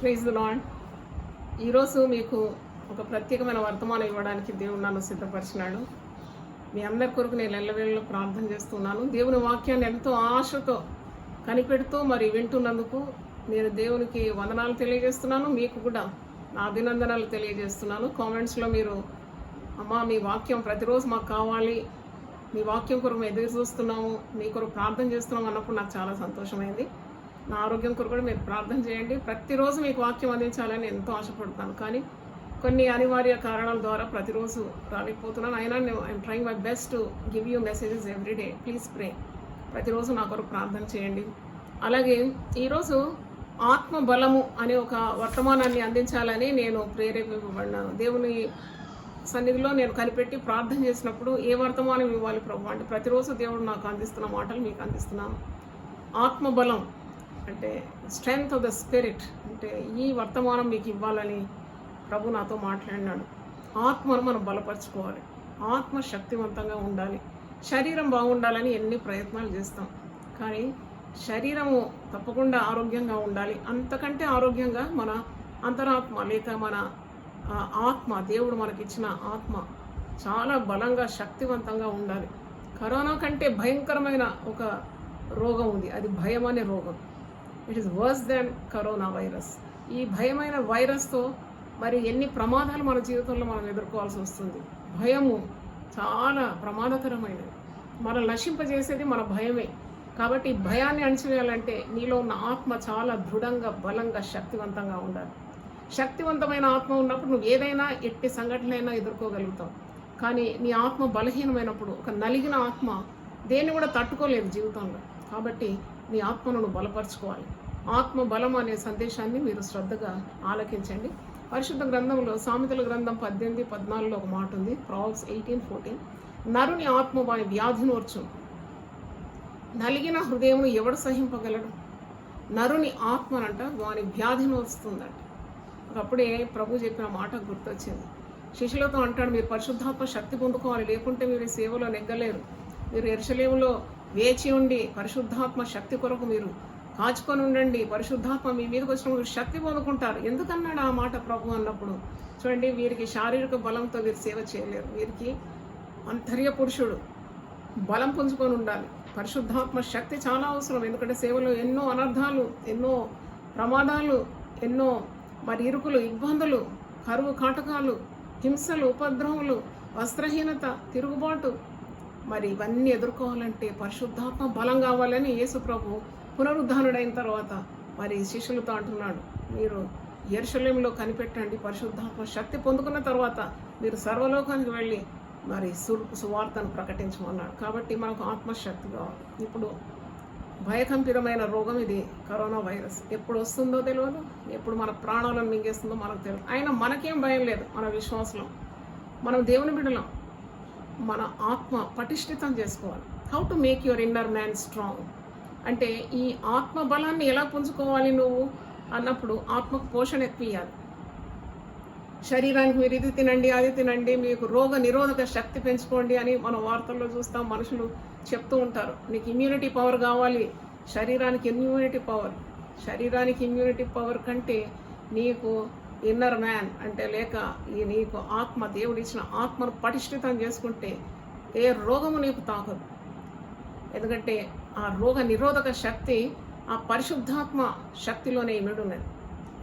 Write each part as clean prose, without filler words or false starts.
Praise the lord. ఈరోజు మీకు ఒక ప్రత్యేకమైన వర్తమానం ఇవ్వడానికి దేవుడు నన్ను సిద్ధపరిచినాడు. మీ అందరి కొరకు నేను ఎల్లవేళలో ప్రార్థన చేస్తున్నాను. దేవుని వాక్యాన్ని ఎంతో ఆశతో కనిపెడుతూ మరి వింటున్నందుకు నేను దేవునికి వందనాలు తెలియజేస్తున్నాను. మీకు కూడా నా అభినందనలు తెలియజేస్తున్నాను. కామెంట్స్లో మీరు అమ్మా మీ వాక్యం ప్రతిరోజు మాకు కావాలి, మీ వాక్యం కొరకు మేము ఎదురు చూస్తున్నాము, మీ కొరకు ప్రార్థన చేస్తున్నాము అన్నప్పుడు నాకు చాలా సంతోషమైంది. నా ఆరోగ్యం కొరకు కూడా మీరు ప్రార్థన చేయండి. ప్రతిరోజు మీకు వాక్యం అందించాలని ఎంతో ఆశపడతాను, కానీ కొన్ని అనివార్య కారణాల ద్వారా ప్రతిరోజు రాలేకపోతున్నాను. అయినా I'm trying my best to give you messages everyday. Please pray. ప్రతిరోజు నా కొరకు ప్రార్థన చేయండి. అలాగే ఈరోజు ఆత్మ బలము అనే ఒక వర్తమానాన్ని అందించాలని నేను ప్రేరేపింపబడినాను. దేవుని సన్నిధిలో నేను కనిపెట్టి ప్రార్థన చేసినప్పుడు ఏ వర్తమానం ఇవ్వాలి ప్రభు అంటే ప్రతిరోజు దేవుడు నాకు అందిస్తున్న మాటలు మీకు అందిస్తున్నాను. ఆత్మబలం అంటే స్ట్రెంగ్త్ ఆఫ్ ద స్పిరిట్ అంటే ఈ వర్తమానం మీకు ఇవ్వాలని ప్రభు నాతో మాట్లాడినాడు. ఆత్మను మనం బలపరచుకోవాలి, ఆత్మ శక్తివంతంగా ఉండాలి, శరీరం బాగుండాలని ఎన్ని ప్రయత్నాలు చేస్తాం, కానీ శరీరము తప్పకుండా ఆరోగ్యంగా ఉండాలి. అంతకంటే ఆరోగ్యంగా మన అంతరాత్మ లేక మన ఆత్మ, దేవుడు మనకిచ్చిన ఆత్మ చాలా బలంగా శక్తివంతంగా ఉండాలి. కరోనా కంటే భయంకరమైన ఒక రోగం ఉంది, అది భయం అనే రోగం. It is verse than corona virus. ఈ భయమైన వైరస్తో మరి ఎన్ని ప్రమాదాలు మన జీవితంలో మనం ఎదుర్కోవాల్సి వస్తుంది. భయము చాలా ప్రమాదకరమైనది. మనం నశింపజేసేది మన భయమే. కాబట్టి ఈ భయాన్ని అణచివేయాలంటే నీలో ఉన్న ఆత్మ చాలా దృఢంగా, బలంగా, శక్తివంతంగా ఉండాలి. శక్తివంతమైన ఆత్మ ఉన్నప్పుడు నువ్వు ఏదైనా ఎట్టి సంఘటనైనా ఎదుర్కోగలుగుతావు. కానీ నీ ఆత్మ బలహీనమైనప్పుడు, ఒక నలిగిన ఆత్మ దేన్ని కూడా తట్టుకోలేదు జీవితంలో. కాబట్టి నీ ఆత్మను నువ్వు బలపరచుకోవాలి. ఆత్మ బలం అనే సందేశాన్ని మీరు శ్రద్ధగా ఆలకించండి. పరిశుద్ధ గ్రంథంలో సామెతల గ్రంథం 18:14 ఒక మాట ఉంది. ప్రాబ్స్ 18:14 నరుని ఆత్మ వాని వ్యాధినోర్చు, నలిగిన హృదయం ఎవడు సహింపగలడు. నరుని ఆత్మనంట వాని వ్యాధినోర్చుతుందంట. ఒకప్పుడే ప్రభు చెప్పిన మాట గుర్తొచ్చింది. శిష్యులతో అంటాడు, మీరు పరిశుద్ధాత్మ శక్తి పొందుకోవాలి, లేకుంటే మీరు ఈ సేవలో నెగ్గలేరు. మీరు యెరూషలేములో వేచి ఉండి పరిశుద్ధాత్మ శక్తి కొరకు మీరు కాచుకొని ఉండండి. పరిశుద్ధాత్మ మీ మీదకి వచ్చినప్పుడు శక్తి పొందుకుంటారు. ఎందుకన్నాడు ఆ మాట ప్రభు అన్నప్పుడు? చూడండి, వీరికి శారీరక బలంతో వీరు సేవ చేయలేరు. వీరికి అంతర్య పురుషుడు బలం పుంజుకొని ఉండాలి. పరిశుద్ధాత్మ శక్తి చాలా అవసరం. ఎందుకంటే సేవలో ఎన్నో అనర్థాలు, ఎన్నో ప్రమాదాలు, ఎన్నో మరి ఇరుకులు, ఇబ్బందులు, కరువు కాటకాలు, హింసలు, ఉపద్రవములు, వస్త్రహీనత, తిరుగుబాటు, మరి ఇవన్నీ ఎదుర్కోవాలంటే పరిశుద్ధాత్మ బలం కావాలని యేసు ప్రభు పునరుద్ధానుడైన తర్వాత మరి శిష్యులతో అంటున్నాడు, మీరు యెరూషలేములో కనిపెట్టండి, పరిశుద్ధాత్మ శక్తి పొందుకున్న తర్వాత మీరు సర్వలోకానికి వెళ్ళి మరి సువార్తను ప్రకటించమన్నాడు. కాబట్టి మనకు ఆత్మశక్తి కావాలి. ఇప్పుడు భయకంపితమైన రోగం ఇది కరోనా వైరస్. ఎప్పుడు వస్తుందో తెలియదు, ఎప్పుడు మన ప్రాణాలను మింగేస్తుందో మనకు తెలియదు. అయినా మనకేం భయం లేదు. మన విశ్వాసంలో మనం దేవుని బిడ్డలం. మన ఆత్మ పటిష్ఠితం చేసుకోవాలి. How to make your inner man strong అంటే ఈ ఆత్మ బలాన్ని ఎలా పుంజుకోవాలి నువ్వు అన్నప్పుడు ఆత్మకు పోషణ ఎక్కువ ఇవ్వాలి. శరీరానికి మీరు ఇది తినండి, అది తినండి, మీకు రోగ నిరోధక శక్తి పెంచుకోండి అని మనం వార్తల్లో చూస్తాం. మనుషులు చెప్తూ ఉంటారు, నీకు ఇమ్యూనిటీ పవర్ కావాలి. శరీరానికి ఇమ్యూనిటీ పవర్ కంటే నీకు ఇన్నర్ మ్యాన్ అంటే లేక ఈ నీకు ఆత్మ, దేవుడు ఇచ్చిన ఆత్మను పటిష్ఠితం చేసుకుంటే ఏ రోగము నీకు తాకదు. ఎందుకంటే ఆ రోగ నిరోధక శక్తి ఆ పరిశుద్ధాత్మ శక్తిలోనే ఇమిడున్నది.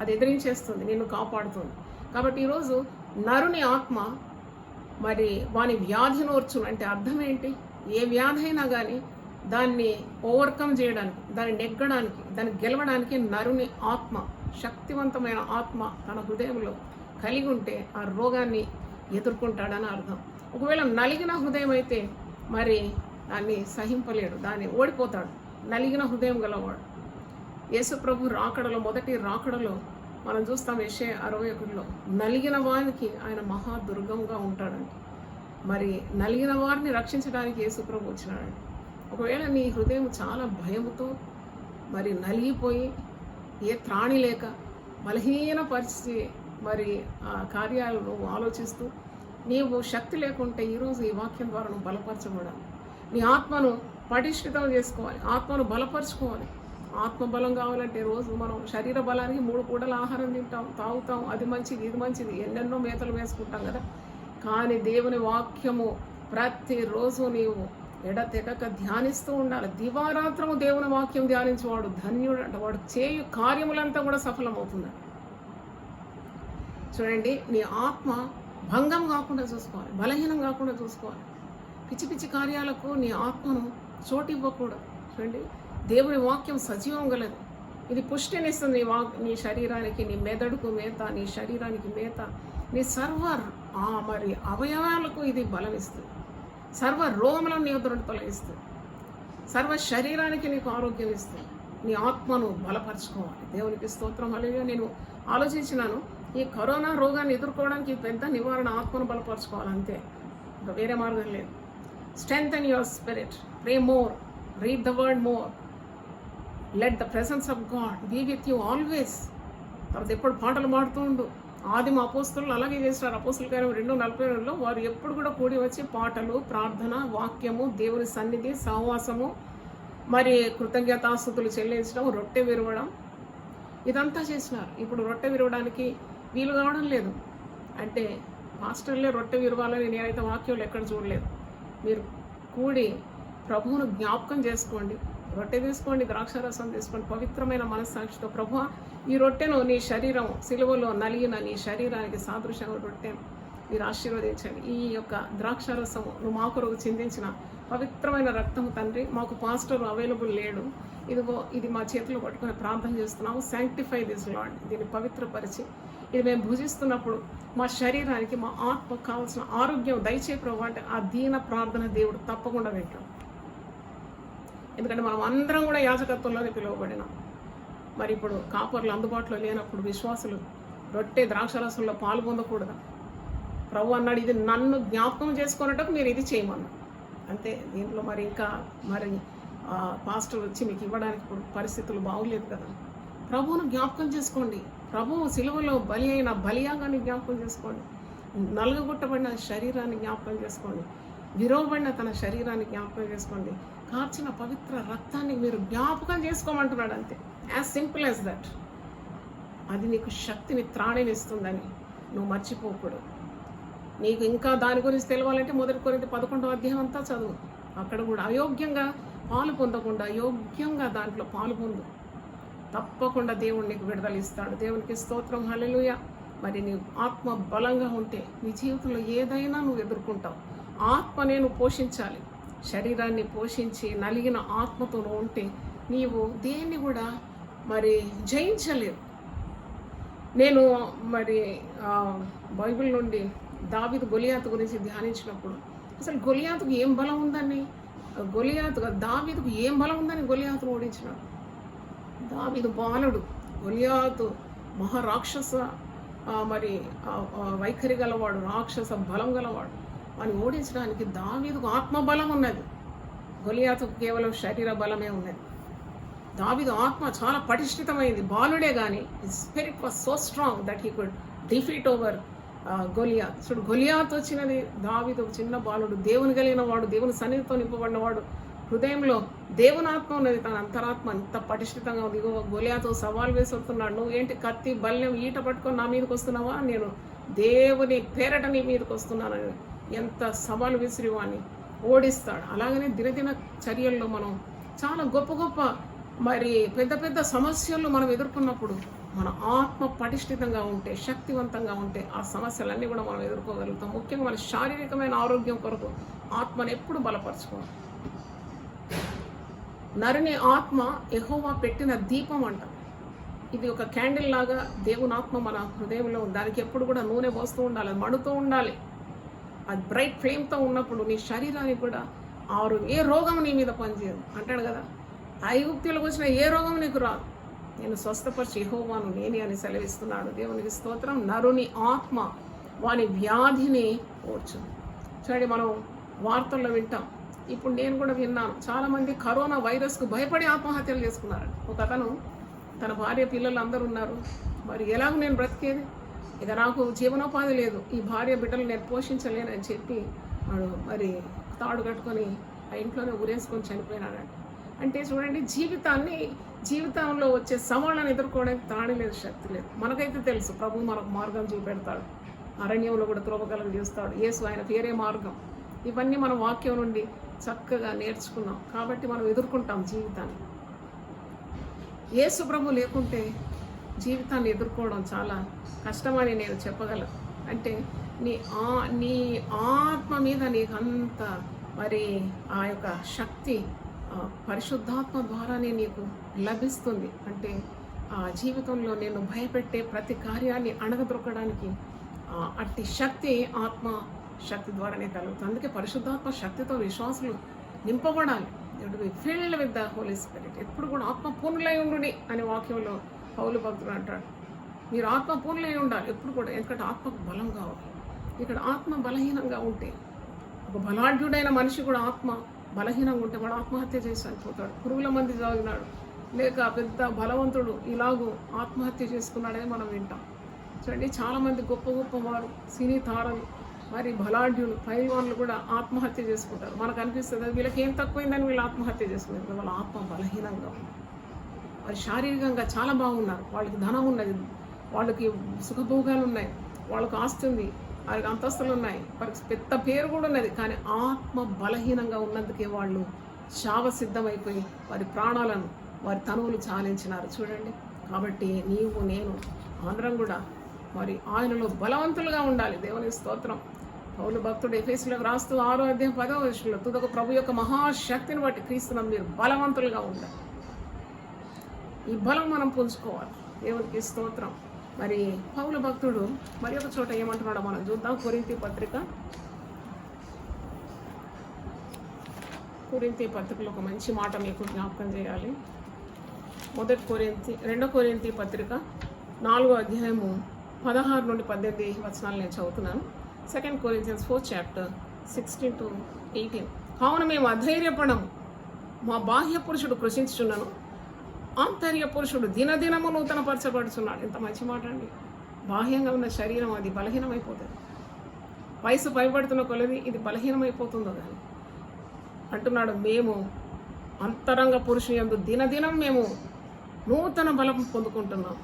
అది ఎదిరించేస్తుంది, నిన్ను కాపాడుతుంది. కాబట్టి ఈరోజు నరుని ఆత్మ మరి వాని వ్యాధినోర్చును అంటే అర్థం ఏంటి? ఏ వ్యాధి అయినా కానీ దాన్ని ఓవర్కమ్ చేయడానికి, దాన్ని నెగ్గడానికి, దాన్ని గెలవడానికి నరుని ఆత్మ, శక్తివంతమైన ఆత్మ తన హృదయంలో కలిగి ఉంటే ఆ రోగాన్ని ఎదుర్కొంటాడని అర్థం. ఒకవేళ నలిగిన హృదయం అయితే మరి దాన్ని సహింపలేడు, దాన్ని ఓడిపోతాడు. నలిగిన హృదయం గలవాడు. యేసు ప్రభు రాకడలో, మొదటి రాకడలో మనం చూస్తాం యెషయా 61లో నలిగిన వారికి ఆయన మహాదుర్గంగా ఉంటాడండి. మరి నలిగిన వారిని రక్షించడానికి యేసు ప్రభు వచ్చినాడండి. ఒకవేళ నీ హృదయం చాలా భయముతో మరి నలిగిపోయి ఏ త్రాణి లేక బలహీన పరిస్థితి మరి ఆ కార్యాలు నువ్వు ఆలోచిస్తూ నీవు శక్తి లేకుంటే ఈరోజు ఈ వాక్యం ద్వారా నువ్వు బలపరచబడాలి. నీ ఆత్మను పటిష్ఠితం చేసుకోవాలి, ఆత్మను బలపరచుకోవాలి. ఆత్మబలం కావాలంటే రోజు మనం శరీర బలానికి 3 పూటల ఆహారం తింటాం, తాగుతాం, అది మంచిది ఇది మంచిది, ఎన్నెన్నో మేతలు వేసుకుంటాం కదా. కానీ దేవుని వాక్యము ప్రతిరోజు నీవు ఎడతెగక ధ్యానిస్తూ ఉండాలి. దివారాత్రము దేవుని వాక్యం ధ్యానించేవాడు ధన్యుడు అంట. వాడు చేయు కార్యములంతా కూడా సఫలమవుతుంది. చూడండి, నీ ఆత్మ భంగం కాకుండా చూసుకోవాలి, బలహీనం కాకుండా చూసుకోవాలి. పిచ్చి పిచ్చి కార్యాలకు నీ ఆత్మను చోటు ఇవ్వకూడదు. చూడండి, దేవుని వాక్యం సజీవం గలదు. ఇది పుష్టినిస్తుంది. నీ శరీరానికి, నీ మెదడుకు మేత, నీ శరీరానికి మేత, నీ మరి అవయవాలకు ఇది బలం ఇస్తుంది. సర్వ రోగములను నీ వద్ద నుండి తొలగిస్తుంది. సర్వ శరీరానికి నీకు ఆరోగ్యం ఇస్తుంది. నీ ఆత్మను బలపరచుకోవాలి. దేవునికి స్తోత్రం. హల్లెలూయా. నేను ఆలోచించినాను, ఈ కరోనా రోగాన్ని ఎదుర్కోవడానికి పెద్ద నివారణ ఆత్మను బలపరచుకోవాలి, అంతే. ఇంకా వేరే మార్గం లేదు. Strengthen your spirit, pray more, read the word more, let the presence of God be with you always. తర్వాత ఎప్పుడు పాటలు పాడుతూ ఉండు. ఆదిమ అపోస్తులు అలాగే చేస్తారు. అపోస్తుల కార్యం 2:42లో వారు ఎప్పుడు కూడా కూడి వచ్చి పాటలు, ప్రార్థన, వాక్యము, దేవుని సన్నిధి, సహవాసము, మరి కృతజ్ఞతాస్తుతులు చెల్లించడం, రొట్టె విరవడం, ఇదంతా చేసినారు. ఇప్పుడు రొట్టె విరవడానికి వీలు కావడం లేదు. అంటే మాస్టర్లే రొట్టె విరవాలని నేనైతే వాక్యంలో ఎక్కడ చూడలేదు. మీరు కూడి ప్రభువును జ్ఞాపకం చేసుకోండి, రొట్టె తీసుకోండి, ద్రాక్షారసం తీసుకోండి, పవిత్రమైన మనస్సాక్షితో ప్రభువా ఈ రొట్టెను నీ శరీరం సిలువలో నలిగిన నీ శరీరానికి సాదృశ్యంగా రొట్టె మీరు ఆశీర్వదించండి. ఈ యొక్క ద్రాక్షారసము నువ్వు మా కొరకు చిందించిన పవిత్రమైన రక్తము తండ్రి, మాకు పాస్టర్ అవైలబుల్ లేడు, ఇదిగో ఇది మా చేతిలో పట్టుకొని ప్రార్థన చేస్తున్నాము. శాంక్టిఫై దిస్ లార్డ్, దీన్ని పవిత్రపరిచి ఇది మేము భుజిస్తున్నప్పుడు మా శరీరానికి, మా ఆత్మకు కావాల్సిన ఆరోగ్యం దయచే ప్రభు అంటే ఆ దీన ప్రార్థన దేవుడు తప్పకుండా వింటాడు. ఎందుకంటే మనం అందరం కూడా యాజకత్వంలోనే పిలువబడినాం. మరి ఇప్పుడు కాపర్లు అందుబాటులో లేనప్పుడు విశ్వాసులు రొట్టె ద్రాక్షరసంలో పాలు పొందకూడదు. ప్రభు అన్నాడు, ఇది నన్ను జ్ఞాపకం చేసుకున్నట్టు మీరు ఇది చేయమన్నారు, అంతే. దీంట్లో మరి ఇంకా మరి పాస్టర్ వచ్చి మీకు ఇవ్వడానికి ఇప్పుడు పరిస్థితులు బాగోలేదు కదా. ప్రభువును జ్ఞాపకం చేసుకోండి. ప్రభువు సిలువలో బలి అయిన బలియాగాన్ని జ్ఞాపకం చేసుకోండి. నలుగగొట్టబడిన శరీరాన్ని జ్ఞాపకం చేసుకోండి. విరోవబడిన తన శరీరాన్ని జ్ఞాపకం చేసుకోండి. కార్చిన పవిత్ర రక్తాన్ని మీరు జ్ఞాపకం చేసుకోమంటున్నాడు, అంతే. As simple as that. అది నీకు శక్తిని, త్రాణిని ఇస్తుందని నువ్వు మర్చిపోకూడదు. నీకు ఇంకా దాని గురించి తెలవాలంటే 1 కొరింథీ 11వ అధ్యాయం అంతా చదువు. అక్కడ కూడా అయోగ్యంగా పాలు పొందకుండా యోగ్యంగా దాంట్లో పాలు పొందు. తప్పకుండా దేవుడు నీకు విడుదల ఇస్తాడు. దేవునికి స్తోత్రం. హల్లెలూయా. మరి నీ ఆత్మ బలంగా ఉంటే నీ జీవితంలో ఏదైనా నువ్వు ఎదుర్కొంటావు. ఆత్మనే నువ్వు పోషించాలి. శరీరాన్ని పోషించి నలిగిన ఆత్మతో నువ్వు ఉంటే నీవు దేన్ని కూడా మరి జయించలేవు. నేను మరి బైబిల్ నుండి దావీదు గొలియాతు గురించి ధ్యానించినప్పుడు అసలు గొలియాతుకు ఏం బలం ఉందని, దావీదుకు ఏం బలం ఉందని గొలియాతును ఓడించినాడు. దావీదు బాలుడు, గొలియాతు మహారాక్షస మరి వైఖరి గలవాడు, రాక్షస బలం గలవాడు. అని ఓడించడానికి దావీదుకు ఆత్మబలం ఉన్నది, గొలియాతుకు కేవలం శరీర బలమే ఉన్నది. దావీదు ఆత్మ చాలా పటిష్ఠితమైంది, బాలుడే కానీ spirit was so strong that he could defeat over Goliath. చూడు, గొలియాత్ వచ్చినది దావీదు చిన్న బాలుడు, దేవుని కలిగిన వాడు, దేవుని సన్నిధితో నింపబడినవాడు, హృదయంలో దేవుని ఆత్మ ఉన్నది, తన అంతరాత్మ అంత పటిష్ఠితంగా ఉంది. గొలియాతు సవాల్ వేసి వస్తున్నాడు, నువ్వు ఏంటి కత్తి బల్లెం ఈట పట్టుకొని నా మీదకి వస్తున్నావా, నేను దేవుని పేరట నీ మీదకి వస్తున్నానని ఎంత సవాలు విసిరివాన్ని ఓడిస్తాడు. అలాగనే దినదిన చర్యల్లో మనం చాలా గొప్ప గొప్ప మరి పెద్ద పెద్ద సమస్యలను మనం ఎదుర్కొన్నప్పుడు మన ఆత్మ పటిష్ఠితంగా ఉంటే, శక్తివంతంగా ఉంటే ఆ సమస్యలన్నీ కూడా మనం ఎదుర్కోగలుగుతాం. ముఖ్యంగా మన శారీరకమైన ఆరోగ్యం కొరకు ఆత్మను ఎప్పుడు బలపరచుకోవాలి. నరుని ఆత్మ యెహోవా పెట్టిన దీపం అంట. ఇది ఒక క్యాండిల్ లాగా దేవుని ఆత్మ మన హృదయంలో ఉంది. దానికి ఎప్పుడు కూడా నూనె పోస్తూ ఉండాలి, అది మడుతూ ఉండాలి. అది బ్రైట్ ఫ్లేమ్తో ఉన్నప్పుడు నీ శరీరానికి కూడా ఏ రోగం నీ మీద పనిచేయదు అంటాడు కదా. ఐగుప్తులకు వచ్చిన ఏ రోగం నీకు రాదు, నేను స్వస్థపరిచి యెహోవాను నేనే అని సెలవిస్తున్నాడు. దేవునికి స్తోత్రం. నరుని ఆత్మ వాని వ్యాధిని ఓర్చు. చూడండి, మనం వార్తల్లో వింటాం, ఇప్పుడు నేను కూడా విన్నాను, చాలామంది కరోనా వైరస్కు భయపడి ఆత్మహత్యలు చేసుకున్నారు. ఒక అతను తన భార్య పిల్లలు అందరూ ఉన్నారు, మరి ఎలాగ నేను బ్రతికేది, ఇక నాకు జీవనోపాధి లేదు, ఈ భార్య బిడ్డలు నేను పోషించలేనని చెప్పి వాడు మరి తాడు కట్టుకొని ఆ ఇంట్లోనే ఉరేసుకొని చనిపోయినాడంట. అంటే చూడండి, జీవితాన్ని జీవితంలో వచ్చే సవాళ్ళను ఎదుర్కోవడానికి తాళి లేదు, శక్తి లేదు. మనకైతే తెలుసు ప్రభు మనకు మార్గం చూపెడతాడు, అరణ్యంలో కూడా త్రోవకలం చేస్తాడు, యేసు ఆయన పేరే మార్గం. ఇవన్నీ మన వాక్యం నుండి చక్కగా నేర్చుకున్నాం కాబట్టి మనం ఎదుర్కొంటాం జీవితాన్ని. యేసు ప్రభు లేకుంటే జీవితాన్ని ఎదుర్కోవడం చాలా కష్టమని నేను చెప్పగలను. అంటే నీ ఆత్మ మీద నీకు అంత మరి ఆ యొక్క శక్తి పరిశుద్ధాత్మ ద్వారానే నీకు లభిస్తుంది. అంటే ఆ జీవితంలో నేను భయపెట్టే ప్రతి కార్యాన్ని అణగదొక్కడానికి అట్టి శక్తి ఆత్మ శక్తి ద్వారానే కలుగుతుంది. అందుకే పరిశుద్ధాత్మ శక్తితో విశ్వాసులు నింపబడాలి. Filled with the Holy Spirit. ఎప్పుడు కూడా ఆత్మ పూర్ణులై ఉండుడి అనే వాక్యంలో పౌలు భక్తుడు అంటాడు. మీరు ఆత్మ పూర్ణులై ఉండాలి ఎప్పుడు కూడా, ఎందుకంటే ఆత్మకు బలం కావాలి. ఇక్కడ ఆత్మ బలహీనంగా ఉంటే, ఒక బలాఢ్యుడైన మనిషి కూడా ఆత్మ బలహీనంగా ఉంటే వాడు ఆత్మహత్య చేసి చనిపోతాడు. పురుగుల మంది తాగినాడు, లేక పెద్ద బలవంతుడు ఇలాగూ ఆత్మహత్య చేసుకున్నాడని మనం వింటాం. చూడండి, చాలామంది గొప్ప గొప్ప వారు, సినీ తారలు, మరి బలాఢ్యులు, పైల్వాన్లు కూడా ఆత్మహత్య చేసుకుంటారు. మనకు అనిపిస్తుంది వీళ్ళకి ఏం తక్కువైందని వీళ్ళు ఆత్మహత్య చేసుకున్నారు. వాళ్ళ ఆత్మ బలహీనంగా ఉంది. వారు శారీరకంగా చాలా బాగున్నారు, వాళ్ళకి ధనం ఉన్నది, వాళ్ళకి సుఖభోగాలు ఉన్నాయి, వాళ్ళకి ఆస్తి ఉంది, వాళ్ళకి అంతస్తులు ఉన్నాయి, వారికి పెద్ద పేరు కూడా ఉన్నది. కానీ ఆత్మ బలహీనంగా ఉన్నందుకే వాళ్ళు శావసిద్ధమైపోయి వారి ప్రాణాలను, వారి తనువులు చాలించినారు. చూడండి, కాబట్టి నీవు నేను అందరం కూడా మరి ఆయనలో బలవంతులుగా ఉండాలి. దేవుని స్తోత్రం. పౌలు భక్తుడు ఎఫెసీయులకు రాస్తూ 6వ అధ్యాయం 10వ వచనంలో తుదకు ప్రభు యొక్క మహాశక్తిని బట్టి క్రీస్తునందు మీరు బలవంతులుగా ఉండాలి. ఈ బలం మనం పుంజుకోవాలి. దేవునికి స్తోత్రం. మరి పౌలు భక్తుడు మరి ఒక చోట ఏమంటున్నాడో మనం చూద్దాం. కొరింథీ పత్రికలో ఒక మంచి మాట మీకు జ్ఞాపకం చేయాలి. 2 కొరింథీ పత్రిక 4వ అధ్యాయము 16 నుండి 18 వచనాలు నేను చదువుతున్నాను. 2 Corinthians 4 chapter 16 to 18. కావున మేము అధైర్యపడము, మా బాహ్య పురుషుడు కృషించుచున్నాను, ఆంతర్య పురుషుడు దినదినము నూతనపరచబడుచున్నాడు. ఎంత మంచి మాట అండి. బాహ్యంగా ఉన్న శరీరం అది బలహీనమైపోతుంది, వయసు పైబడుతున్న కొలది ఇది బలహీనమైపోతుందో కానీ అంటున్నాడు, మేము అంతరంగ పురుషుని యందు దినదినం మేము నూతన బలం పొందుకుంటున్నాం.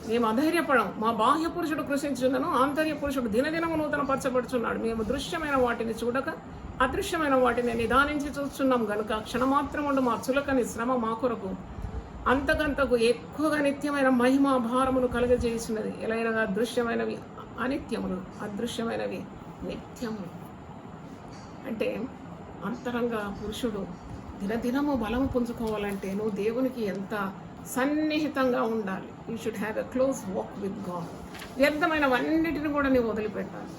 మేము అధైర్యపడం, మా బాహ్య పురుషుడు కృషించున్నాను, ఆంతర్య పురుషుడు దినదినము నూతనపరచబడుచున్నాడు. మేము దృశ్యమైన వాటిని చూడక అదృశ్యమైన వాటిని నిదానించి చూస్తున్నాం గనుక క్షణమాత్రం ఉండు మా చులకని శ్రమ మా కొరకు అంతకంతకు ఎక్కువగా నిత్యమైన మహిమ భారమును కలుగజేసినది. ఎలాగైనా దృశ్యమైనవి అనిత్యములు, అదృశ్యమైనవి నిత్యములు. అంటే అంతరంగ పురుషుడు దినదినము బలము పుంజుకోవాలంటే నువ్వు దేవునికి ఎంత సన్నిహితంగా ఉండాలి. You should have a close walk with God. వ్యర్థమైనవన్నిటిని కూడా నీవు వదిలిపెట్టాలి.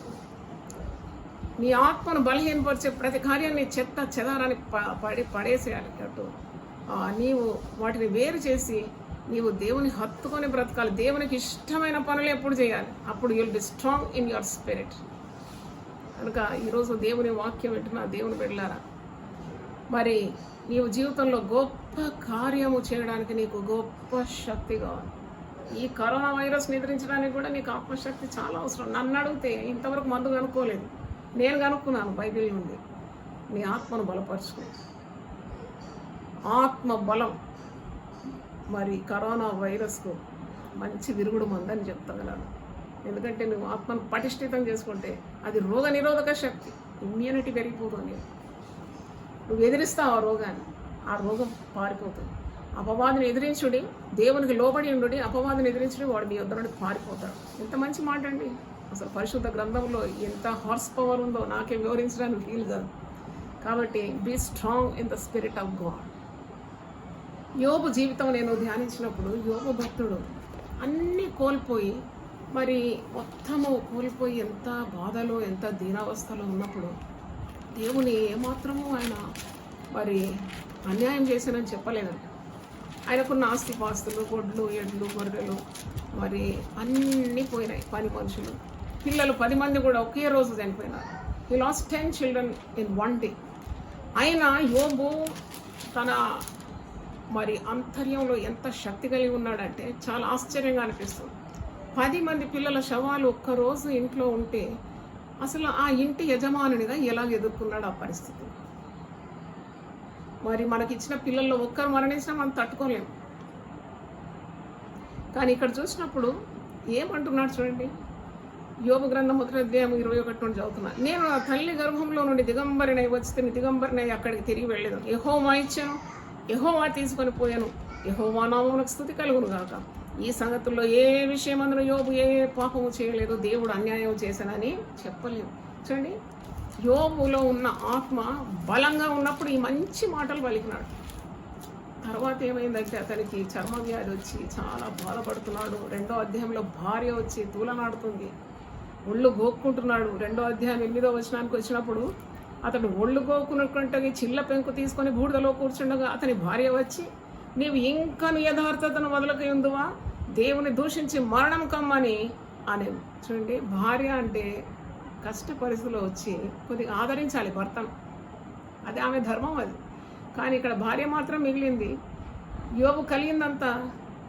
నీ ఆత్మను బలహీనపరిచే ప్రతి కార్యాన్ని చెత్త చెదారాన్ని పడేసేయాలి. అటు నీవు వాటిని వేరు చేసి నీవు దేవుని హత్తుకొని బ్రతకాలి. దేవునికి ఇష్టమైన పనులు ఎప్పుడు చేయాలి, అప్పుడు you'll be strong in your spirit. కనుక ఈరోజు దేవుని వాక్యం వింటున్నా దేవుని బిడ్డలారా, మరి నీవు జీవితంలో గొప్ప కార్యము చేయడానికి నీకు గొప్ప శక్తి కావాలి. ఈ కరోనా వైరస్ని ఎదిరించడానికి కూడా నీకు ఆత్మశక్తి చాలా అవసరం. నన్ను అడిగితే ఇంతవరకు మందు కనుక్కోలేదు, నేను కనుక్కున్నాను బైబిల్ నుండి. నీ ఆత్మను బలపరుచుకో. ఆత్మ బలం మరి కరోనా వైరస్కు మంచి విరుగుడు మందని చెప్తగలను. ఎందుకంటే నువ్వు ఆత్మను పటిష్ఠితం చేసుకుంటే అది రోగ నిరోధక శక్తి, ఇమ్యూనిటీ పెరిగిపోతుంది. నువ్వు ఎదిరిస్తావు ఆ రోగాన్ని, ఆ రోగం పారిపోతుంది. అపవాదిని ఎదిరించుడి, దేవునికి లోబడి ఉండుడి, అపవాదిని ఎదిరించుడి, వాడు మీ వద్ద నుండి పారిపోతాడు. ఎంత మంచి మాట అండి. అసలు పరిశుద్ధ గ్రంథంలో ఎంత హార్స్ పవర్ ఉందో నాకే వివరించడానికి ఫీల్ కాదు. కాబట్టి be strong in the spirit of God. యోబు జీవితం నేను ధ్యానించినప్పుడు యోబు భక్తుడు అన్నీ కోల్పోయి మరి మొత్తము కోల్పోయి ఎంత బాధలో ఎంత దీనావస్థలో ఉన్నప్పుడు దేవుని ఏమాత్రము ఆయన మరి అన్యాయం చేశానని చెప్పలేదండి. ఆయనకున్న ఆస్తిపాస్తులు, గొడ్లు, ఎడ్లు, గొర్రెలు మరి అన్నీ పోయినాయి. పని మనుషులు, పిల్లలు 10 మంది కూడా ఒకే రోజు చనిపోయినారు. He lost 10 children in one day. అయినా యోబు తన మరి అంతర్యంలో ఎంత శక్తి కలిగి ఉన్నాడంటే చాలా ఆశ్చర్యంగా అనిపిస్తుంది. 10 మంది పిల్లల శవాలు ఒక్కరోజు ఇంట్లో ఉంటే అసలు ఆ ఇంటి యజమానునిగా ఎలాగ ఎదుర్కొన్నాడు ఆ పరిస్థితి. మరి మనకిచ్చిన పిల్లల్లో ఒక్కరు మరణించినా మనం తట్టుకోలేము. కానీ ఇక్కడ చూసినప్పుడు ఏమంటున్నాడు చూడండి. యోబు గ్రంథం 1వ అధ్యాయం 21 నుండి చదువుతున్నా. నేను నా తల్లి గర్భంలో నుండి దిగంబరినై వచ్చి దిగంబరినై అక్కడికి తిరిగి వెళ్ళేది. యెహోవా ఇచ్చాను, యెహోవా తీసుకొని పోయాను, యెహోవా నామమునకు స్తుతి కలుగును గాక. ఈ సంగతుల్లో ఏ విషయమందున యోబు ఏ పాపము చేయలేదు, దేవుడు అన్యాయం చేశానని చెప్పలేదు. చూడండి, యోబులో ఉన్న ఆత్మ బలంగా ఉన్నప్పుడు ఈ మంచి మాటలు పలికినాడు. తర్వాత ఏమైందంటే అతనికి చర్మ వ్యాధి వచ్చి చాలా బాధపడుతున్నాడు. 2వ అధ్యాయంలో భార్య వచ్చి తూలనాడుతుంది, ఒళ్ళు గోక్కుంటున్నాడు. 2వ అధ్యాయం 8వ వచనానికి వచ్చినప్పుడు అతడు ఒళ్ళు గోక్కున్నటువంటి చిల్ల పెంకు తీసుకొని బూడిదలో కూర్చుండగా అతని భార్య వచ్చి, నీవు ఇంకను యథార్థతను మొదలుకై ఉందువా, దేవుని దూషించి మరణం కమ్మని అని. చూడండి, భార్య అంటే కష్ట పరిస్థితిలో వచ్చి కొద్దిగా ఆదరించాలి భర్తను, అది ఆమె ధర్మం అది. కానీ ఇక్కడ భార్య మాత్రం మిగిలింది. యోబు కలిగిందంతా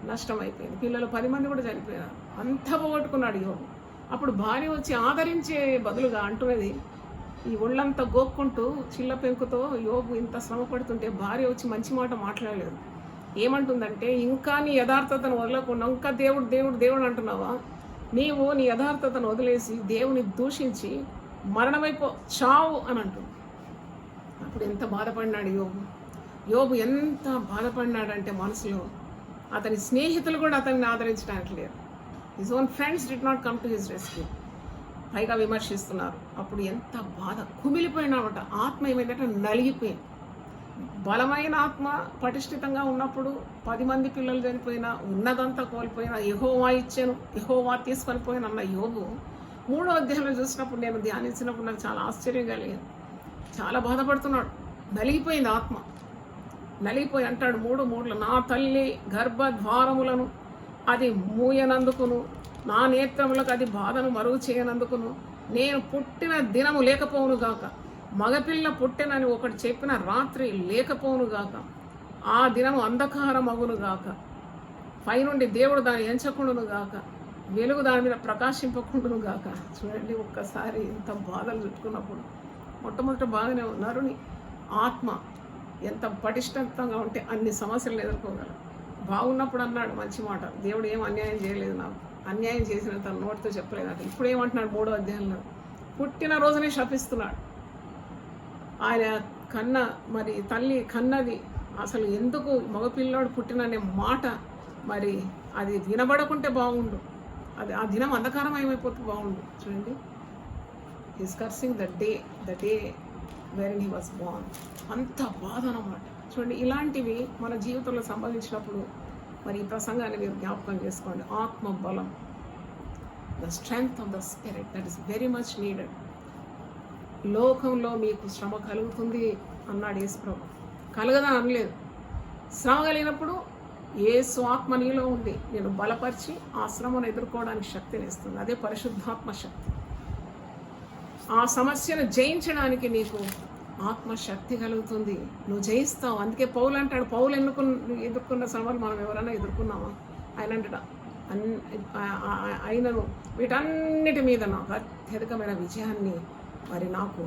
నష్టం అయిపోయింది. పిల్లలు 10 మంది కూడా చనిపోయారు. అంతా పోగొట్టుకున్నాడు యోబు. అప్పుడు భార్య వచ్చి ఆదరించే బదులుగా అంటున్నది, ఈ ఒళ్ళంతా గోక్కుంటూ చిల్ల పెంకుతో యోబు ఇంత శ్రమ పడుతుంటే భార్య వచ్చి మంచి మాట మాట్లాడలేదు. ఏమంటుందంటే, ఇంకా నీ యథార్థతను వదలకుండా ఇంకా దేవుడు దేవుడు దేవుడు అంటున్నావా, నీవు నీ యథార్థతను వదిలేసి దేవుని దూషించి మరణమైపో, చావు అని అంటుంది. అప్పుడు ఎంత బాధపడినాడు యోబు. యోబు ఎంత బాధపడినాడంటే మనసులో అతని స్నేహితులు కూడా అతన్ని ఆదరించడానికి లేరు. His own friends did not come to his rescue. పైగా విమర్శిస్తున్నారు. అప్పుడు ఎంత బాధ, కుమిలిపోయినాడట. ఆత్మ ఏమైందంటే నలిగిపోయింది. బలమైన ఆత్మ పటిష్ఠితంగా ఉన్నప్పుడు 10 మంది పిల్లలు చనిపోయినా, ఉన్నదంతా కోల్పోయినా, యెహోవా ఇచ్చాను, యెహోవా తీసుకొని పోయిన అన్న యోబు 3వ అధ్యాయంలో చూసినప్పుడు, నేను ధ్యానించినప్పుడు నాకు చాలా ఆశ్చర్యం కలిగింది. చాలా బాధపడుతున్నాడు, నలిగిపోయింది ఆత్మ. నలిగిపోయి అంటాడు 3:3, నా తల్లి గర్భద్వారములను అది మూయనందుకును, నా నేత్రములకు అది బాధను మరుగు చేయనందుకును, నేను పుట్టిన దినము లేకపోవును గాక, మగపిల్ల పుట్టెనని ఒకటి చెప్పిన రాత్రి లేకపోవును గాక, ఆ దినము అంధకారం అగును గాక, పైనుండి దేవుడు దాన్ని ఎంచకుండును గాక, వెలుగు దాని మీద ప్రకాశింపకుండును గాక. చూడండి, ఒక్కసారి ఇంత బాధలు చుట్టుకున్నప్పుడు మొట్టమొదట బాగానే నరుని ఆత్మ ఎంత పటిష్టంగా ఉంటే అన్ని సమస్యలను ఎదుర్కోగలరు. బాగున్నప్పుడు అన్నాడు మంచి మాట, దేవుడు ఏం అన్యాయం చేయలేదు నాకు, అన్యాయం చేసిన తన నోటితో చెప్పలేదు. అతను ఇప్పుడు ఏమంటున్నాడు 3వ అధ్యాయంలో, పుట్టిన రోజునే శపిస్తున్నాడు. ఆయన కన్న, మరి తల్లి కన్నది అసలు ఎందుకు మగపిల్లాడు పుట్టిననే మాట మరి అది వినబడకుంటే బాగుండు, అది ఆ దినం అంధకారం ఏమైపోతే బాగుండు. చూడండి, is cursing the day when he was Born. అంత బాధ అన్నమాట. చూడండి, ఇలాంటివి మన జీవితంలో సంభవించినప్పుడు మరి ఈ ప్రసంగాన్ని మీరు జ్ఞాపకం చేసుకోండి. ఆత్మ బలం, the strength of the spirit, that is very much needed. లోకంలో మీకు శ్రమ కలుగుతుంది అన్నాడు యేసుప్రభు. కలగదా అనలేదు. శ్రమ కలిగినప్పుడు యేసు ఆత్మ నీలో ఉంది, నేను బలపరిచి ఆ శ్రమను ఎదుర్కోవడానికి శక్తిని ఇస్తుంది. అదే పరిశుద్ధాత్మ శక్తి. ఆ సమస్యను జయించడానికి నీకు ఆత్మశక్తి కలుగుతుంది, నువ్వు జయిస్తావు. అందుకే పౌలు అంటాడు, పౌలు ఎదుర్కొన్న శ్రమలు మనం ఎవరైనా ఎదుర్కొన్నామా? ఆయన అంటాడు, ఆయనను వీటన్నిటి మీద నాకు అత్యధికమైన విజయాన్ని మరి నాకు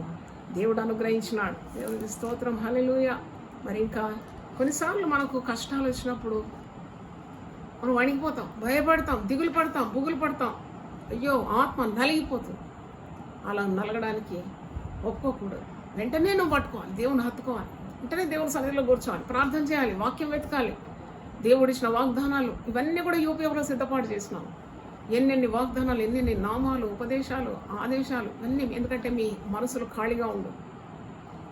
దేవుడు అనుగ్రహించినాడు. దేవుడి స్తోత్రం, హల్లెలూయా. మరి ఇంకా కొన్నిసార్లు మనకు కష్టాలు వచ్చినప్పుడు మనం వణికిపోతాం, భయపడతాం, దిగులు పడతాం, బుగులు పడతాం. అయ్యో, ఆత్మ నలిగిపోతుంది. అలా నలగడానికి ఒప్పుకోకూడదు. వెంటనే నువ్వు పట్టుకోవాలి, దేవుని హత్తుకోవాలి, వెంటనే దేవుని సన్నిధిలో కూర్చోవాలి, ప్రార్థన చేయాలి, వాక్యం వెతకాలి, దేవుడిచ్చిన వాగ్దానాలు ఇవన్నీ కూడా యూపీఎఫ్లో సిద్ధపాటు చేసినాం. ఎన్నెన్ని వాగ్దానాలు, ఎన్నెన్ని నామాలు, ఉపదేశాలు, ఆదేశాలు అన్నీ. ఎందుకంటే మీ మనసులు ఖాళీగా ఉండదు,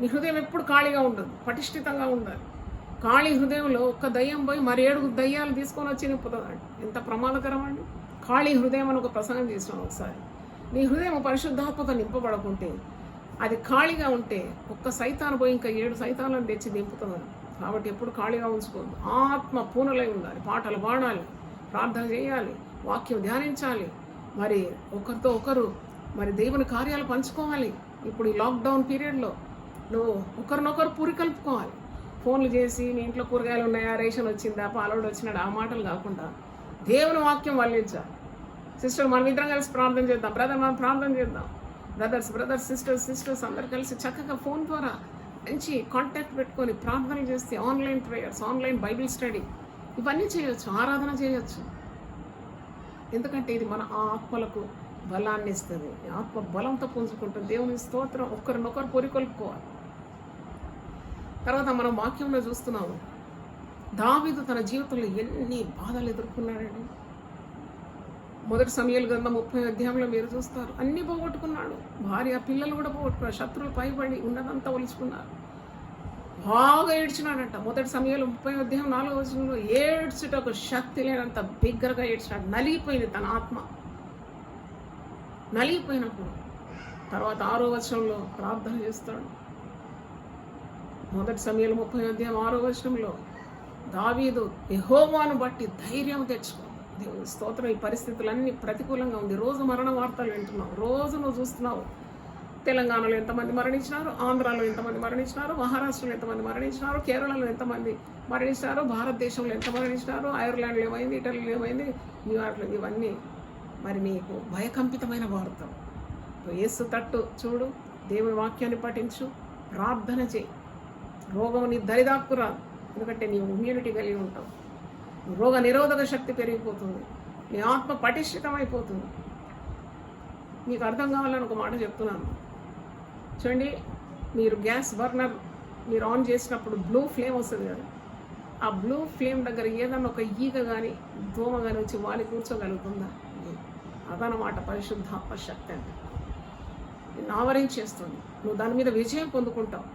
మీ హృదయం ఎప్పుడు ఖాళీగా ఉండదు, పటిష్ఠితంగా ఉండాలి. ఖాళీ హృదయంలో ఒక్క దయ్యం పోయి మరి 7 దయ్యాలు తీసుకొని వచ్చి నింపుతుందండి. ఎంత ప్రమాదకరం అండి. ఖాళీ హృదయం అని ఒక ప్రసంగం చేసినాం ఒకసారి. నీ హృదయం పరిశుద్ధాత్మతో నింపబడకుంటే, అది ఖాళీగా ఉంటే ఒక్క సైతాను పోయి ఇంకా 7 సైతాలను తెచ్చి దింపుతుందని. కాబట్టి ఎప్పుడు ఖాళీగా ఉంచుకోవద్దు. ఆత్మ పూనలై ఉండాలి, పాటలు పాడాలి, ప్రార్థన చేయాలి, వాక్యం ధ్యానించాలి, మరి ఒకరితో ఒకరు మరి దేవుని కార్యాలు పంచుకోవాలి. ఇప్పుడు ఈ లాక్డౌన్ పీరియడ్లో నువ్వు ఒకరినొకరు పురికలుపుకోవాలి. ఫోన్లు చేసి నీ ఇంట్లో కూరగాయలు ఉన్నాయా, రేషన్ వచ్చిందా, పాలోడు వచ్చినాడు, ఆ మాటలు కాకుండా దేవుని వాక్యం వల్లించాలి. సిస్టర్, మనం ఇద్దరం కలిసి ప్రార్థన చేద్దాం, బ్రదర్ మనం ప్రార్థన చేద్దాం, బ్రదర్స్ సిస్టర్స్ అందరు కలిసి చక్కగా ఫోన్ ద్వారా మంచి కాంటాక్ట్ పెట్టుకొని ప్రార్థనలు చేస్తే, online prayers, online Bible study ఇవన్నీ చేయొచ్చు, ఆరాధన చేయొచ్చు. ఎందుకంటే ఇది మన ఆత్మలకు బలాన్ని ఇస్తుంది. ఆత్మ బలంతో పుంజుకుంటుంది. దేవుని స్తోత్రం. ఒకరినొకరు పొరికొల్పుకోవాలి. తర్వాత మనం వాక్యంలో చూస్తున్నాము, దావీదు తన జీవితంలో ఎన్ని బాధలు ఎదుర్కొన్నాడండి. మొదటి సమూయేలు గ్రంథం 30వ అధ్యాయంలో మీరు చూస్తారు. అన్నీ పోగొట్టుకున్నాడు. భార్య పిల్లలు కూడా పోగొట్టుకున్నాడు. శత్రువులు పైబడి ఉన్నదంతా ఒలుచుకున్నారు. బాగా ఏడ్చినాడంట. మొదటి సమూయేలు 30వ అధ్యాయం 4వ వచనంలో ఏడ్చుటకు శక్తి లేనంత బిగ్గరగా ఏడ్చినాడు. నలిగిపోయింది తన ఆత్మ. నలిగిపోయినప్పుడు తర్వాత 6వ వచనంలో ప్రార్థన చేస్తాడు. మొదటి సమూయేలు 30వ అధ్యాయం 6వ వచనంలో దావీదు యెహోవాను బట్టి ధైర్యం తెచ్చుకో. దేవుని స్తోత్రం. ఈ పరిస్థితులన్నీ ప్రతికూలంగా ఉంది. రోజు మరణ వార్తలు వింటున్నావు. రోజు నువ్వు చూస్తున్నావు. తెలంగాణలో ఎంతమంది మరణించినారు, ఆంధ్రాలో ఎంతమంది మరణించినారు, మహారాష్ట్రలో ఎంతమంది మరణించినారు, కేరళలో ఎంతమంది మరణించినారు, భారతదేశంలో ఎంత మరణించినారు, ఐర్లాండ్లో ఏమైంది, ఇటలీలో ఏమైంది, న్యూయార్క్లో, ఇవన్నీ మరి నీకు భయకంపితమైన వార్తలు. యేసు తట్టు చూడు, దేవుని వాక్యాన్ని పఠించు, ప్రార్థన చేయి. రోగం నీ దరిదాపుకురాదు. ఎందుకంటే నీవు ఇమ్యూనిటీ కలిగి ఉంటావు. రోగ నిరోధక శక్తి పెరిగిపోతుంది. నీ ఆత్మ పటిష్ఠితమైపోతుంది. మీకు అర్థం కావాలని ఒక మాట చెప్తున్నాను. చూడండి, మీరు గ్యాస్ బర్నర్ మీరు ఆన్ చేసినప్పుడు బ్లూ ఫ్లేమ్ వస్తుంది కదా, ఆ బ్లూ ఫ్లేమ్ దగ్గర ఏదన్నా ఒక ఈగ కానీ దోమ కానీ వచ్చి వాలి కూర్చోగలుగుతుందా? అదనమాట పరిశుద్ధాత్మ శక్తి అంటే. నిన్ను ఆవరించేస్తుంది. నువ్వు దాని మీద విజయం పొందుకుంటావు.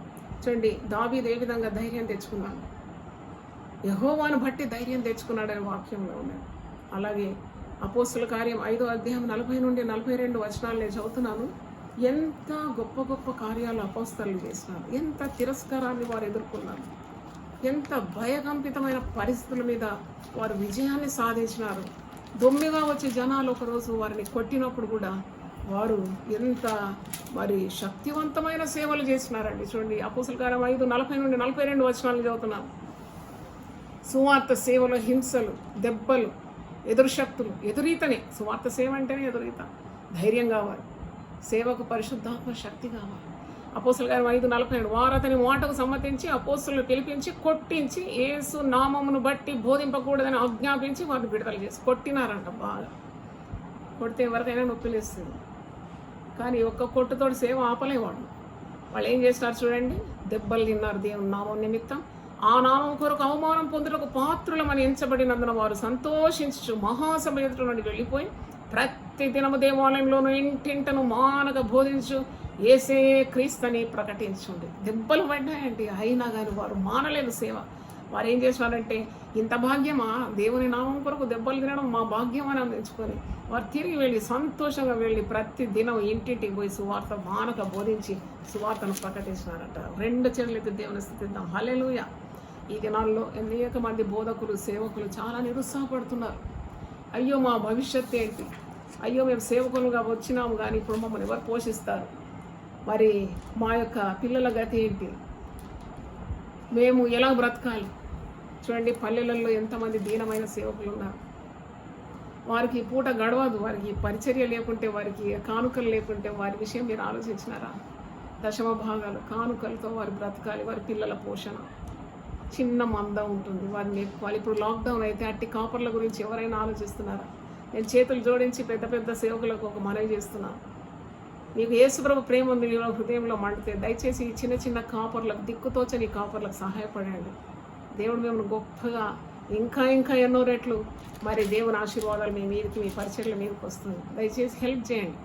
చూడండి, దావీదు ఏ విధంగా ధైర్యం తెచ్చుకున్నాడు, యెహోవాను బట్టి ధైర్యం తెచ్చుకున్నాడని వాక్యంలో ఉన్నాడు. అలాగే అపోస్తుల కార్యం 5వ అధ్యాయం 40 నుండి 42 వచనాలు నేను చదువుతున్నాను. ఎంత గొప్ప గొప్ప కార్యాలు అపోస్తలులు చేసినారు. ఎంత తిరస్కారాన్ని వారు ఎదుర్కొన్నారు. ఎంత భయకంపితమైన పరిస్థితుల మీద వారు విజయాన్ని సాధించినారు. దొమ్మిగా వచ్చే జనాలు ఒకరోజు వారిని కొట్టినప్పుడు కూడా వారు ఎంత మరి శక్తివంతమైన సేవలు చేసినారండి. చూడండి, అపోస్తుల కార్యం 5:40 నుండి 42 వచనాలు చదువుతున్నాను. సువార్త సేవలో హింసలు, దెబ్బలు, ఎదురుశక్తులు, ఎదురీతనే. సువార్త సేవ అంటేనే ఎదురీత. ధైర్యం కావాలి. సేవకు పరిశుద్ధాత్మ శక్తి కావాలి. అపోస్తుల కార్యం 5:42 వారు అతని మాటకు సమ్మతించి అపోస్తులను పిలిపించి కొట్టించి యేసు నామమును బట్టి బోధింపకూడదని ఆజ్ఞాపించి వారిని విడుదల చేసి కొట్టినారంట. బాగా కొడితే ఎవరికైనా నొప్పిలేస్తుంది. కానీ ఒక్క కొట్టుతోటి సేవ ఆపలేవాడు. వాళ్ళు ఏం చేస్తున్నారు చూడండి, దెబ్బలు తిన్నారు దేవుని నామం నిమిత్తం. ఆ నామం కొరకు అవమానం పొందుటకు పాత్రులమని ఎంచబడినందున వారు సంతోషించు మహాసభ ఎదుట నుండి వెళ్ళిపోయి ప్రతి దినము దేవాలయంలోనూ ఇంటింటను మానక బోధించు యేసే క్రీస్తుని ప్రకటించుండి. దెబ్బలు పడ్డాయండి, అయినా కానీ వారు మానలేదు సేవ. వారు ఏం చేసినారంటే, ఇంత భాగ్యమా, దేవుని నామం కొరకు దెబ్బలు తినడం మా భాగ్యం అని అందించుకొని వారు తిరిగి వెళ్ళి సంతోషంగా వెళ్ళి ప్రతి దినం ఇంటింటికి పోయి సువార్త మానక బోధించి సువార్తను ప్రకటించినారట. 2 చేతులెత్తి దేవుని స్తుతిద్దాం. హల్లెలూయా. ఈ దినాల్లో అనేక మంది బోధకులు, సేవకులు చాలా నిరుత్సాహపడుతున్నారు. అయ్యో మా భవిష్యత్తు ఏంటి, అయ్యో మేము సేవకులుగా వచ్చినాము కానీ ఇప్పుడు మమ్మల్ని ఎవరు పోషిస్తారు, మరి మా యొక్క పిల్లల గతి ఏంటి, మేము ఎలా బ్రతకాలి. చూడండి, పల్లెలలో ఎంతమంది దీనమైన సేవకులు ఉన్నారు. వారికి పూట గడవదు. వారికి పరిచర్య లేకుంటే, వారికి కానుకలు లేకుంటే వారి విషయం మీరు ఆలోచించినారా? దశమ భాగాలు కానుకలతో వారు బ్రతకాలి. వారి పిల్లల పోషణ, చిన్న మంద ఉంటుంది, వారిని నేర్చుకోవాలి. ఇప్పుడు లాక్డౌన్ అయితే అట్టి కాపర్ల గురించి ఎవరైనా ఆలోచిస్తున్నారా? నేను చేతులు జోడించి పెద్ద పెద్ద సేవకులకు ఒక మనవి చేస్తున్నాను. మీకు యేసుప్రభు ప్రేమ ఉంది మీలో హృదయంలో మండితే దయచేసి ఈ చిన్న చిన్న కాపర్లకు, దిక్కుతోచని కాపర్లకు సహాయపడండి. దేవుడు మిమ్మల్ని గొప్పగా ఇంకా ఇంకా ఎన్నో రెట్లు మరి దేవుని ఆశీర్వాదాలు మీ మీదకి, మీ పరిచర్ల మీదకి వస్తుంది. దయచేసి హెల్ప్ చేయండి.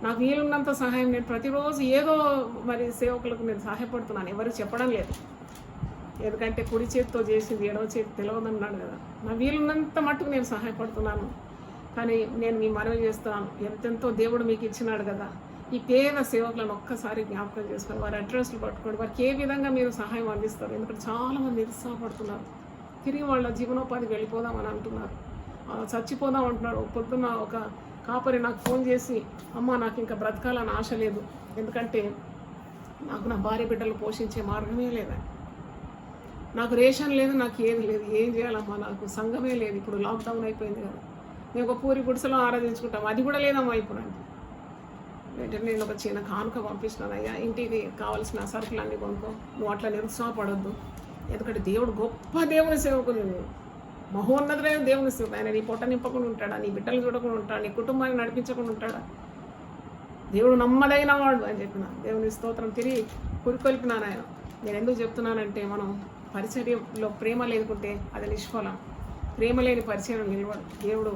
నాకు వీలున్నంత సహాయం నేను ప్రతిరోజు ఏదో మరి సేవకులకు నేను సహాయపడుతున్నాను. ఎవరు చెప్పడం లేదు. ఎందుకంటే కుడి చేతితో చేసింది ఎడవ చేతి తెలియదన్నాడు కదా. నా వీలున్నంత మట్టుకు నేను సహాయపడుతున్నాను. కానీ నేను మీ మనవి చేస్తున్నాను, ఎంతెంతో దేవుడు మీకు ఇచ్చినాడు కదా. ఈ పేద సేవకులను ఒక్కసారి జ్ఞాపకం చేసుకొని వారి అడ్రస్లు పట్టుకోండి. వారికి ఏ విధంగా మీరు సహాయం అందిస్తారు. ఎందుకంటే చాలామంది నిరుత్సాహపడుతున్నారు. తిరిగి వాళ్ళ జీవనోపాధి వెళ్ళిపోదామని అంటున్నారు, చచ్చిపోదాం అంటున్నారు. పొద్దున్న ఒక కాపరి నాకు ఫోన్ చేసి, అమ్మ నాకు ఇంకా బ్రతకాలని ఆశ లేదు, ఎందుకంటే నాకు నా భార్య బిడ్డలు పోషించే మార్గమే లేదా, నాకు రేషన్ లేదు, నాకు ఏది లేదు, ఏం చేయాలమ్మా, నాకు సంఘమే లేదు, ఇప్పుడు లాక్డౌన్ అయిపోయింది కదా, మేము ఒక పూరి గుడిసెలో ఆరాధించుకుంటాం, అది కూడా లేదమ్మా ఇప్పుడు అంటే. వెంటనే నేను ఒక చిన్న కానుక పంపిస్తున్నాను, అయ్యా ఇంటికి కావాల్సిన సరుకులన్నీ కొనుక్కో, నువ్వు అట్లా నిరుత్సాహపడొద్దు. ఎందుకంటే దేవుడు గొప్ప దేవుని సేవకులు, మహోన్నతుడైన దేవుని స్థుతి. ఆయన నీ పొట్ట నింపకుండా ఉంటాడా? నీ బిడ్డలు చూడకుండా ఉంటాడా? నీ కుటుంబాన్ని నడిపించకుండా ఉంటాడా? దేవుడు నమ్మదైన వాడు అని చెప్పిన దేవుని స్తోత్రం. తిరిగి పురికొల్పినాను ఆయన. నేను ఎందుకు చెప్తున్నానంటే, మనం పరిచర్యలో ప్రేమ లేకుంటే అది నిష్ఫలం. ప్రేమ లేని పరిచయం నిలవడు. దేవుడు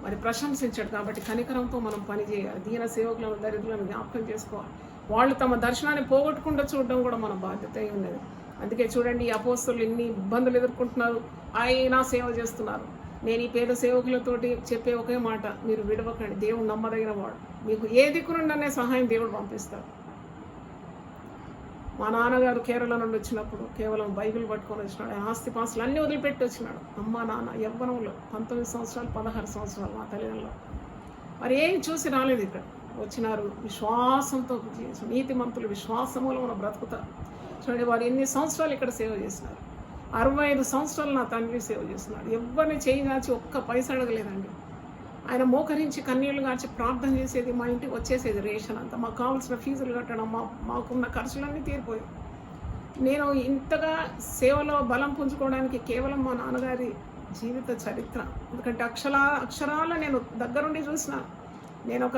మరి ప్రశంసించాడు. కాబట్టి కనికరంతో మనం పని చేయాలి. దీన సేవకులను, దరిద్రులను జ్ఞాపకం చేసుకోవాలి. వాళ్ళు తమ దర్శనాన్ని పోగొట్టకుండా చూడడం కూడా మన బాధ్యత అయి ఉన్నది. అందుకే చూడండి, ఈ అపోస్తలులు ఎన్ని ఇబ్బందులు ఎదుర్కొంటున్నారు, అయినా సేవ చేస్తున్నారు. నేను ఈ పేద సేవకులతోటి చెప్పే ఒకే మాట, మీరు విడవకండి. దేవుడు నమ్మదగిన వాడు. మీకు ఏ దిక్కు నుండి సహాయం దేవుడు పంపిస్తాడు. మా నాన్నగారు కేరళ నుండి వచ్చినప్పుడు కేవలం బైబిల్ పట్టుకొని వచ్చినాడు. ఆస్తిపాస్తులు అన్నీ వదిలిపెట్టి వచ్చినాడు. అమ్మ నాన్న యవ్వనంలో 19 సంవత్సరాలు 16 సంవత్సరాలు మా తల్లిదండ్రులు మరి ఏం చూసి రాలేదు. ఇక్కడ వచ్చినారు విశ్వాసంతో, నీతిమంతులు విశ్వాసములో మనం బ్రతుకుతారు. చూడండి, వారు ఎన్ని సంవత్సరాలు ఇక్కడ సేవ చేసినారు. 65 సంవత్సరాలు నా తండ్రి సేవ చేస్తున్నాడు. ఎవరిని చేయి దాచి ఒక్క పైసా అడగలేదండి. ఆయన మోకరించి కన్నీళ్లు గార్చి ప్రార్థన చేసేది. మా ఇంటికి వచ్చేసేది రేషన్ అంతా. మాకు కావాల్సిన ఫీజులు కట్టడం, మాకున్న ఖర్చులన్నీ తీరిపోయాయి. నేను ఇంతగా సేవలో బలం పుంజుకోవడానికి కేవలం మా నాన్నగారి జీవిత చరిత్ర. ఎందుకంటే అక్షరాల నేను దగ్గరుండి చూసిన. నేను ఒక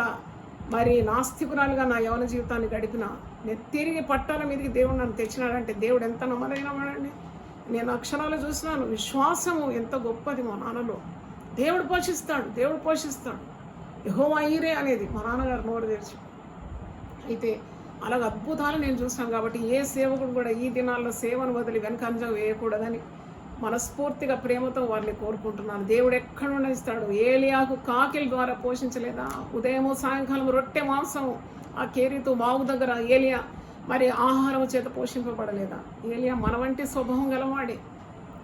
మరి నాస్తికురాలుగా నా యవన జీవితాన్ని గడిపిన. నేను తిరిగి పట్టాల మీదకి దేవుడు నన్ను తెచ్చినాడంటే దేవుడు ఎంత నమ్మదైన వాడండి. నేను అక్షరాలు చూసినాను. విశ్వాసము ఎంత గొప్పది మా నాన్నలో. దేవుడు పోషిస్తాడు. యెహోవా ఈరే అనేది మా నాన్నగారు నోరు తెరిచి. అయితే అలాగ అద్భుతాలు నేను చూసాను. కాబట్టి ఏ సేవకుడు కూడా ఈ దినాల్లో సేవను వదిలి వెనకంజం వేయకూడదని మనస్ఫూర్తిగా ప్రేమతో వారిని కోరుకుంటున్నాను. దేవుడు ఎక్కడ ఉండేస్తాడు. ఏలియాకు కాకిల ద్వారా పోషించలేదా? ఉదయము సాయంకాలం రొట్టె మాంసం ఆ కేరీతో బావు దగ్గర ఏలియా మరి ఆహారం చేత పోషింపబడలేదా? ఏలియా మన వంటి స్వభావం గలవాడే.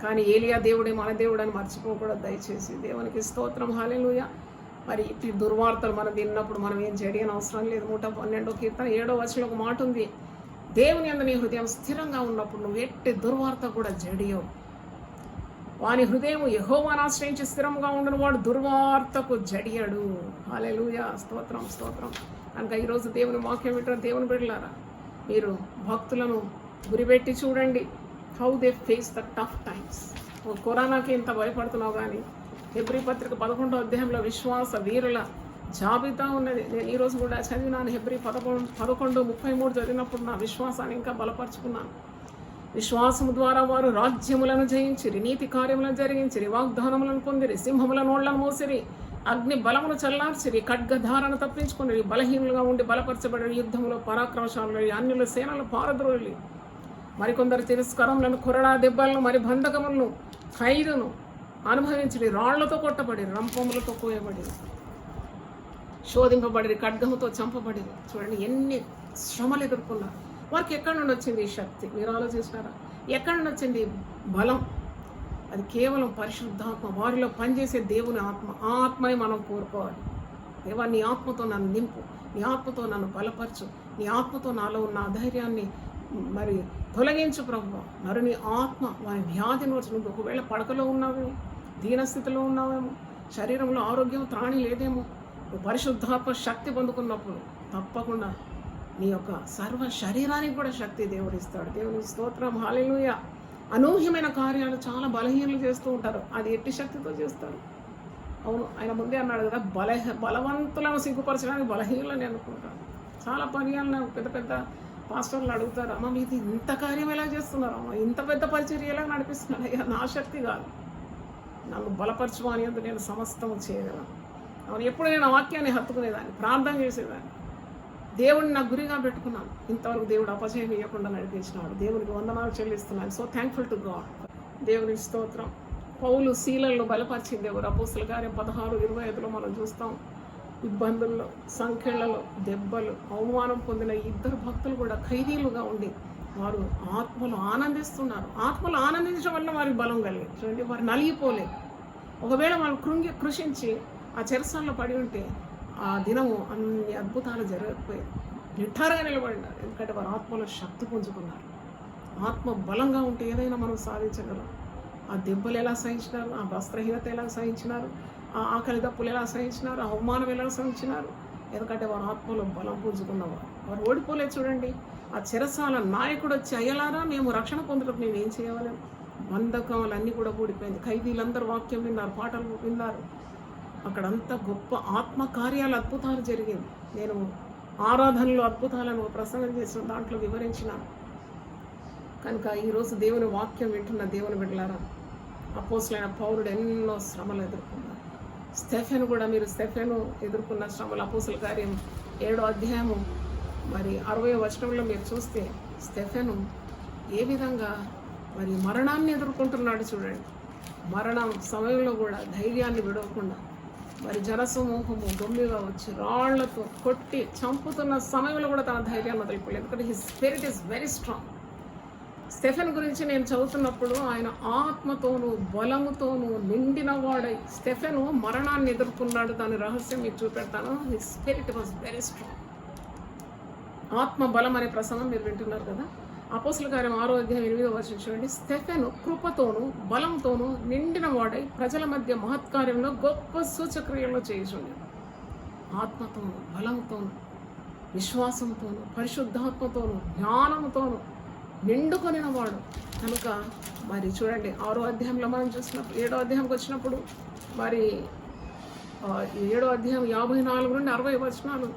కానీ ఏలియా దేవుడే మన దేవుడు అని మర్చిపోకూడదు దయచేసి. దేవునికి స్తోత్రం, హల్లెలూయా. మరి ఇటు దుర్వార్తలు మనం విన్నప్పుడు మనం ఏం జడియని అవసరం లేదు. 112వ కీర్తన 7వ వచనంలో ఒక మాట ఉంది, దేవుని యందు నీ హృదయం స్థిరంగా ఉన్నప్పుడు నువ్వు ఎట్టి దుర్వార్త కూడా జడియవు. వాని హృదయం యెహోవాను ఆశ్రయించి స్థిరంగా ఉండని వాడు దుర్వార్తకు జడియడు. హల్లెలూయా, స్తోత్రం. కనుక ఈరోజు దేవుని వాక్యం వింటున్న దేవుని బిడ్డలారా, మీరు భక్తులను గురిపెట్టి చూడండి. How they face the tough times. కరోనాకి ఇంత భయపడుతున్నావు కానీ హెబ్రీ పత్రిక 11వ అధ్యాయంలో విశ్వాస వీరుల జాబితా ఉన్నది. నేను ఈరోజు కూడా చదివినాను. హెబ్రీ 11:33 చదివినప్పుడు నా విశ్వాసాన్ని ఇంకా బలపరుచుకున్నాను. విశ్వాసము ద్వారా వారు రాజ్యములను జయించిరి, నీతి కార్యములను జరిగించిరి, వాగ్దానములను పొందిరి, సింహముల నోళ్లను మోసిరి, అగ్ని బలమును చల్లార్చిరి, ఖడ్గధారను తప్పించుకుని, బలహీనులుగా ఉండి బలపరచబడి యుద్ధంలో పరాక్రమశాలు, అన్యుల సేనలు పారద్రోలి, మరికొందరు తిరస్కారములను, కొరడా దెబ్బలను, మరి బంధకములను, ఖైదును అనుభవించి రాళ్లతో కొట్టబడి, రంపములతో కోయబడి, శోధింపబడి, ఖడ్గముతో చంపబడి. చూడండి ఎన్ని శ్రమలు ఎదుర్కొన్నారు. వారికి ఎక్కడి నుండి వచ్చింది ఈ శక్తి? మీరు ఆలోచిస్తున్నారా? ఎక్కడి నుండి వచ్చింది బలం? అది కేవలం పరిశుద్ధాత్మ, వారిలో పనిచేసే దేవుని ఆత్మ. ఆ ఆత్మని మనం కోరుకోవాలి. దేవా, నీ ఆత్మతో నన్ను నింపు, నీ ఆత్మతో నన్ను బలపరచు, నీ ఆత్మతో నాలో ఉన్న అధైర్యాన్ని మరి తొలగించు ప్రభువా. మరి నీ ఆత్మ వారి వ్యాధి నోర్చు. నువ్వు ఒకవేళ పడకలో ఉన్నావేమో, దీనస్థితిలో ఉన్నావేమో, శరీరంలో ఆరోగ్యం త్రాణి లేదేమో, నువ్వు పరిశుద్ధాత్మ శక్తి పొందుకున్నప్పుడు తప్పకుండా నీ యొక్క సర్వ శరీరానికి కూడా శక్తి దేవుడు ఇస్తాడు. దేవుని స్తోత్రం, హల్లెలూయా. అనూహ్యమైన కార్యాలు చాలా బలహీనలు చేస్తూ ఉంటారు. అది ఎట్టి శక్తితో చేస్తాడు? అవును, ఆయన ముందే అన్నాడు కదా, బలవంతులను సిగ్గుపరచడానికి బలహీనలని అనుకుంటాడు. చాలా పర్యాలను పెద్ద పెద్ద పాస్టర్లు అడుగుతారు, అమ్మ మీది ఇంత కార్యం ఎలా చేస్తున్నారు, అమ్మ ఇంత పెద్ద పరిచర్య ఎలా నడిపిస్తున్నాడు? అయ్యా, నా శక్తి కాదు, నన్ను బలపరచు అని నేను సమస్తము చేయగలను. అవును, ఎప్పుడు నేను ఆ వాక్యాన్ని హత్తుకునేదాన్ని, ప్రార్థన చేసేదాన్ని, దేవుడిని నా గురిగా పెట్టుకున్నాను. ఇంతవరకు దేవుడు అపజయం ఇవ్వకుండా నడిపించినాడు. దేవునికి వందనాలు చెల్లిస్తున్నాను. So thankful to God. దేవునికి స్తోత్రం. పౌలు శీలల్లో బలపరిచింది ఎవరు? అపోస్తలుల కార్యం 16:25 మనం చూస్తాం. ఇబ్బందుల్లో, సంఖ్యలలో, దెబ్బలు, అవమానం పొందిన ఇద్దరు భక్తులు కూడా ఖైదీలుగా ఉండి వారు ఆత్మలు ఆనందిస్తున్నారు. ఆత్మలు ఆనందించడం వల్ల వారికి బలం కలిగి. చూడండి, వారు నలిగిపోలేదు. ఒకవేళ వాళ్ళు కృషించి ఆ చెరసాల్లో పడి ఉంటే ఆ దినము అన్ని అద్భుతాలు జరగకపోయాయి. నిఠారుగా నిలబడినారు. ఎందుకంటే వారు ఆత్మలో శక్తి పుంజుకున్నారు. ఆత్మ బలంగా ఉంటే ఏదైనా మనం సాధించగలం. ఆ దెబ్బలు ఎలా సహించినారు, ఆ వస్త్రహీనత ఎలా సహించినారు, ఆ ఆకలి దప్పులు ఎలా సహించినారు, ఆ అవమానం ఎలా సహించినారు. ఎందుకంటే వారు ఆత్మలో బలం పుంజుకున్నవారు. వారు ఓడిపోలేదు. చూడండి, ఆ చెరసాల నాయకుడు వచ్చి, అయ్యలారా మేము రక్షణ పొందుటకు మేము ఏం చేయగలం? బంధకాలన్నీ కూడా ఊడిపోయింది. ఖైదీలందరూ వాక్యం విన్నారు, పాటలు విన్నారు. అక్కడంతా గొప్ప ఆత్మ కార్యాలు, అద్భుతాలు జరిగింది. నేను ఆరాధనలో అద్భుతాలను ప్రసంగం చేసిన దాంట్లో వివరించినాను. కనుక ఈరోజు దేవుని వాక్యం వింటున్న దేవుని బిడ్డలారా, అపోస్తలుడైన పౌలుడు ఎన్నో శ్రమలు ఎదుర్కొన్నారు. స్టెఫెను కూడా, మీరు స్టెఫెను ఎదుర్కొన్న శ్రమలు అపోస్తల కార్యం 7వ అధ్యాయము మరి 60వ వచనంలో మీరు చూస్తే స్టెఫెను ఏ విధంగా మరి మరణాన్ని ఎదుర్కొంటున్నాడు చూడండి. మరణం సమయంలో కూడా ధైర్యాన్ని విడవకుండా మరి జనసమూహము గమ్మిగా వచ్చి రాళ్లతో కొట్టి చంపుతున్న సమయంలో కూడా తన ధైర్యాన్ని వదిలిపోలేదు. ఎందుకంటే his spirit is very strong. Stephen గురించి నేను చదువుతున్నప్పుడు ఆయన ఆత్మతోనూ బలముతోనూ నిండిన వాడై స్టెఫెను మరణాన్ని ఎదుర్కొన్నాడు. దాని రహస్యం మీకు చూపెడతాను. His spirit was very strong. ఆత్మ బలం అనే ప్రసంగం మీరు వింటున్నారు కదా. అపోస్తల కార్యం 6వ అధ్యాయం 8వ వచనం చూడండి. స్టెఫెను కృపతోనూ బలంతోనూ నిండిన వాడై ప్రజల మధ్య మహత్కార్యంలో గొప్ప సూచక్రియల్లో చేయుచుండెను. ఆత్మతోనూ బలంతోనూ విశ్వాసంతోనూ పరిశుద్ధాత్మతోనూ జ్ఞానంతోనూ నిండుకొనిన వాడు కనుక మరి చూడండి 6వ అధ్యాయంలో మనం చూసినప్పుడు 7వ అధ్యాయంకి వచ్చినప్పుడు మరి 7వ అధ్యాయం 54 నుండి 60 వచనాలు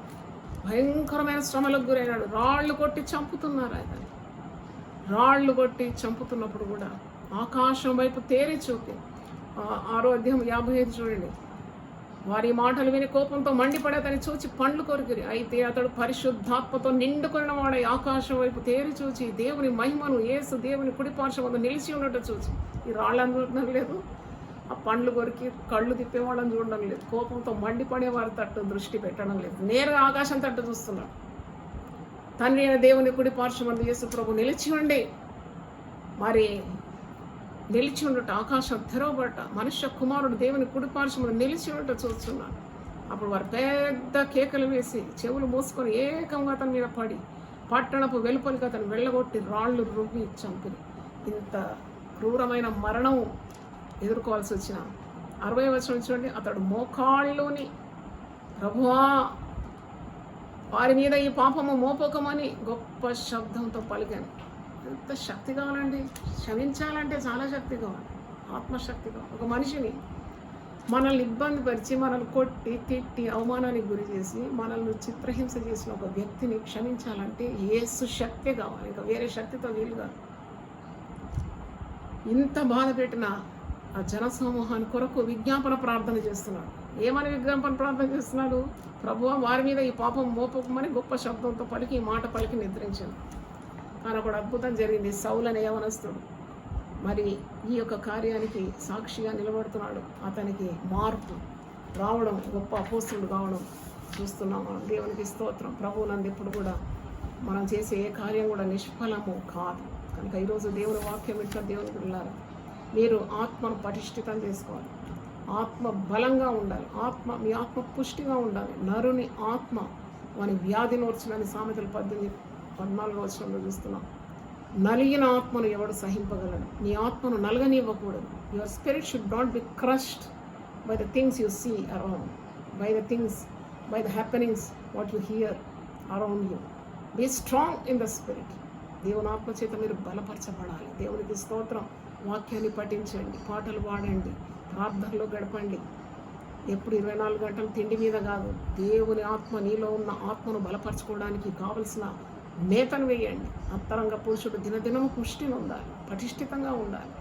భయంకరమైన శ్రమలకు గురైనాడు. రాళ్ళు కొట్టి చంపుతున్నారు. ఆయన రాళ్ళు కొట్టి చంపుతున్నప్పుడు కూడా ఆకాశం వైపు తేరి చూపి 6వ అధ్యాయం 55 చూడండి. వారి మాటలు విని కోపంతో మండిపడి అతని చూచి పండ్లు కొరికిరి. అయితే అతడు పరిశుద్ధాత్మతో నిండుకొనిన వాడై ఆకాశం వైపు తేరి చూచి దేవుని మహిమను, యేసు దేవుని కుడిపార్శ్వమందు నిలిచి ఉన్నట్టు చూచి, ఈ రాళ్ళని చూడడం లేదు, ఆ పండ్లు కొరికి కళ్ళు తిప్పేవాళ్ళని చూడడం లేదు, కోపంతో మండిపడే వారి తట్టు దృష్టి పెట్టడం లేదు, నేరుగా ఆకాశం తట్టు చూస్తున్నాడు. తండ్రి అయిన దేవుని కుడిపార్శ్వమందు యేసు ప్రభు నిలిచి ఉండి మరి నిలిచి ఉండట, ఆకాశం తెరవబడట, మనుష్య కుమారుడు దేవుని కుడిపార్శ్వమందు నిలిచి ఉండట చూస్తున్నాడు. అప్పుడు వారు పెద్ద కేకలు వేసి చెవులు మూసుకొని ఏకంగా అతని మీద పడి పట్టణపు వెలుపలికి అతను వెళ్ళగొట్టి రాళ్ళు రువ్వి చంపిరి. ఇంత క్రూరమైన మరణం ఎదుర్కోవాల్సి వచ్చిన 60వ వచనం చూడండి. అతడు మోకాళ్ళలోని ప్రభువా వారి మీద ఈ పాపము మోపకమని గొప్ప శబ్దంతో పలికాను. ఎంత శక్తి కావాలండి! క్షమించాలంటే చాలా శక్తి కావాలి, ఆత్మశక్తి కావాలి. ఒక మనిషిని మనల్ని ఇబ్బంది పరిచి, మనల్ని కొట్టి తిట్టి అవమానానికి గురి చేసి, మనల్ని చిత్రహింస చేసిన ఒక వ్యక్తిని క్షమించాలంటే యేసు శక్తి కావాలి, ఇంకా వేరే శక్తితో వీలు కాదు. ఇంత బాధ పెట్టిన ఆ జనసమూహాన్ని కొరకు విజ్ఞాపన ప్రార్థన చేస్తున్నాడు. ఏమని విజ్ఞాపన ప్రార్థన చేస్తున్నాడు? ప్రభువా వారి మీద ఈ పాపం మోపకమని గొప్ప శబ్దంతో పలికి ఈ మాట పలికి నిద్రించాడు. కానీ ఒక అద్భుతం జరిగింది. సౌలు అనే యవనస్తుడు మరి ఈ యొక్క కార్యానికి సాక్షిగా నిలబడుతున్నాడు. అతనికి మార్పు రావడం, గొప్ప అపోస్తలుడు కావడం చూస్తున్నాం. దేవునికి స్తోత్రం. ప్రభువు నందు ఇప్పుడు కూడా మనం చేసే ఏ కార్యం కూడా నిష్ఫలము కాదు. కనుక ఈరోజు దేవుని వాక్యం ఇట్లా దేవుని పిల్లారు, మీరు ఆత్మను పటిష్ఠితం చేసుకోవాలి, ఆత్మ బలంగా ఉండాలి, మీ ఆత్మ పుష్టిగా ఉండాలి. నరుని ఆత్మ వాని వ్యాధి నోర్చునని సామెతలు 14వ వచనంలో చూస్తున్నాం. నలిగిన ఆత్మను ఎవడు సహింపగలడు? నీ ఆత్మను నలగనివ్వకూడదు. Your spirit should not be crushed by the things you see around, by the happenings what you hear around you. Be strong in the spirit. దేవుని ఆత్మ చేత మీరు బలపరచబడాలి. దేవునికి స్తోత్రం. వాక్యాన్ని పఠించండి, పాటలు పాడండి, ప్రార్థనలో గడపండి. ఎప్పుడు 24 గంటలు తిండి మీద కాదు, దేవుని ఆత్మ నీలో ఉన్న ఆత్మను బలపరచుకోవడానికి కావలసిన మేతను వేయండి. అంతరంగ పురుషుడు దినదినము పుష్టిని ఉండాలి, పటిష్ఠితంగా ఉండాలి.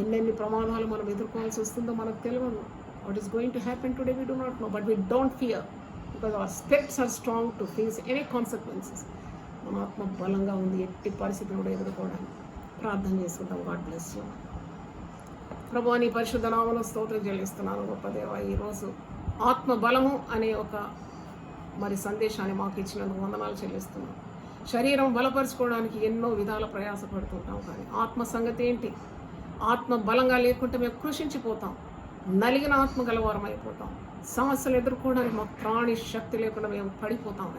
ఎన్నెన్ని ప్రమాదాలు మనం ఎదుర్కోవాల్సి వస్తుందో మనకు తెలియదు. What is going to happen today we do not know, but we don't fear because our spirits are strong to face any consequences. మన ఆత్మ బలంగా ఉంది ఎట్టి పరిస్థితిని కూడా ఎదుర్కోవడానికి. ప్రార్థన చేసుకుంటాం. God bless you. ప్రభువా నీ పరిశుద్ధ నామములో స్తోత్రం చెల్లిస్తున్నాను. గొప్ప దేవా, ఈరోజు ఆత్మ బలము అనే ఒక మరి సందేశాన్ని మాకు ఇచ్చినందుకు వందనాలు చెల్లిస్తున్నాను. శరీరం బలపరుచుకోవడానికి ఎన్నో విధాల ప్రయాసపడుతుంటాం, కానీ ఆత్మ సంగతి ఏంటి? ఆత్మ బలంగా లేకుంటే మేము కృషించిపోతాం, నలిగిన ఆత్మ గలవారం అయిపోతాం. సమస్యలు ఎదుర్కోవడానికి మాకు ప్రాణి శక్తి లేకుండా మేము పడిపోతాం.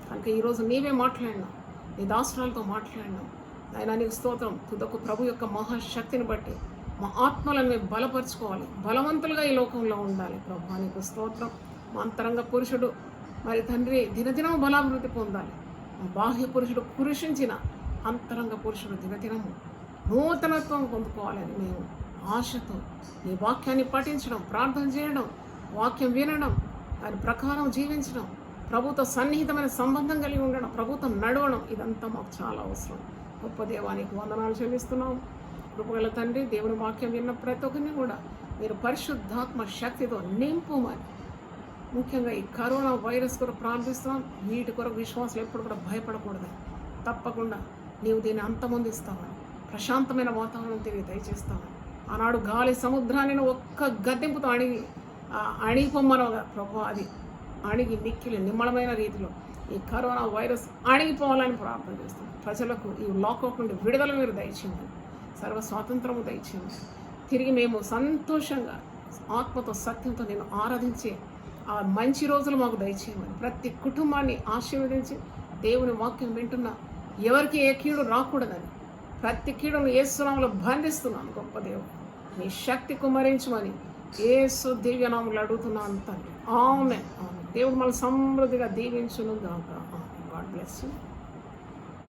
కనుక ఈరోజు నీవే మాట్లాడినావు, నీ దాసురాలతో మాట్లాడినావు. ఆయన నీకు స్తోత్రం. తుదకు ప్రభు యొక్క మహాశక్తిని బట్టి మా ఆత్మలను మేము బలపరుచుకోవాలి, బలవంతులుగా ఈ లోకంలో ఉండాలి. ప్రభు నీకు స్తోత్రం. మా అంతరంగ పురుషుడు మరి తండ్రి దినదినం బలాభివృద్ధి పొందాలి. మా బాహ్య పురుషుడు పురుషించిన అంతరంగ పురుషుడు దినదినము నూతనత్వం పొందుకోవాలని మేము ఆశతో నీ వాక్యాన్ని పఠించడం, ప్రార్థన చేయడం, వాక్యం వినడం, దాని ప్రకారం జీవించడం, ప్రభుత్వ సన్నిహితమైన సంబంధం కలిగి ఉండడం, ప్రభుత్వం నడవడం, ఇదంతా మాకు చాలా అవసరం. గొప్ప దేవానికి వందనాలు చెల్లిస్తున్నాం. కృపగల తండ్రి, దేవుని వాక్యం విన్న ప్రతి ఒక్కరిని కూడా మీరు పరిశుద్ధాత్మ శక్తితో నింపుమని, ముఖ్యంగా ఈ కరోనా వైరస్ కొరకు ప్రార్థిస్తున్నాం. వీటి కొరకు విశ్వాసం ఎప్పుడు కూడా భయపడకూడదు. తప్పకుండా నీవు దీన్ని అంతమొందిస్తామని, ప్రశాంతమైన వాతావరణం తిరిగి దయచేస్తామని, ఆనాడు గాలి సముద్రాన్ని ఒక్క గద్దెంపుతో అణిగిపోమ్మనగా ప్రభు, అది అణిగి మిక్కిలి నిమ్మలమైన రీతిలో ఈ కరోనా వైరస్ అణిగిపోవాలని ప్రార్థన చేస్తాం. ప్రజలకు ఈ లాకౌట్ నుండి విడుదల మీరు దయచేయమని, సర్వ స్వాతంత్రము దయచేయమని, తిరిగి మేము సంతోషంగా ఆత్మతో సత్యంతో నేను ఆరాధించే ఆ మంచి రోజులు మాకు దయచేయమని, ప్రతి కుటుంబాన్ని ఆశీర్వదించి దేవుని వాక్యం వింటున్న ఎవరికి ఏ కీడు రాకూడదని, ప్రతి కీడును యేసు నామములో బంధిస్తున్నాను. గొప్ప దేవుడు నీ శక్తి కుమ్మరించమని యేసు దివ్యనామములో అడుగుతున్నాను తండ్రి. ఆమేన్. దేవుడు మన సమృద్ధిగా దీవించును గాక. God bless you.